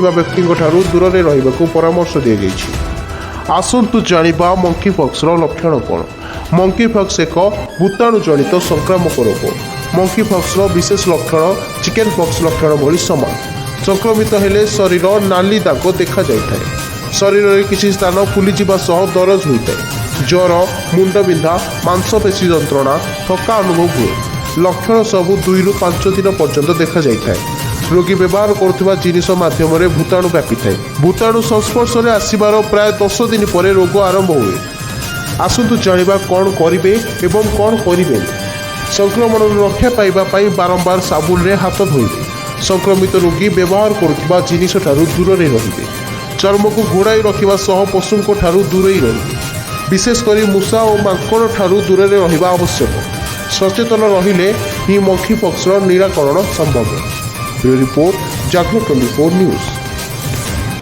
व्यक्ति दूर रही परामर्श दी। आसतु जानिबा मंकी पॉक्सर लक्षण कौन। मंकी पॉक्स एक भूताणु जनित संक्रामक रोग। मंकी पॉक्सर विशेष लक्षण चिकेन पॉक्स लक्षण भली समान। संक्रमित हेले शरीर नाली दाग देखा जाए। शरीर में किसी स्थान फुलीजा सह दरज होता है। ज्वर, मुंडबिंधा, मांसपेशी जंत्रणा, थका अनुभव हुए। लक्षण सबू 2 ରୁ 5 दिन पर्यंत देखा जाए। रोगी व्यवहार करुवा जिनिस माध्यम भूताणु व्यापी थाए। भूताणु संस्पर्श में आसबार प्राय 10 दिन पर रोग आरंभ हुए। आसतु जानिबा कौन करेंगे एवं कौन करेंगे। संक्रमण रक्षा पाइबा बारंबार साबुन रे हाथ धोइबे। संक्रमित रोगी व्यवहार करुवा जिनिस दूर रहिबे। चर्म को घोड़ाई रखा सह पशुओं ठारू दूरेई रहिबे। विशेषकर मूषा और मांकड़ ठारू दूर रहिबा आवश्यक। सचेतन रहिले ही मंकी पॉक्सर निराकरण संभव। रिपोर्ट जागृत 24 न्यूज।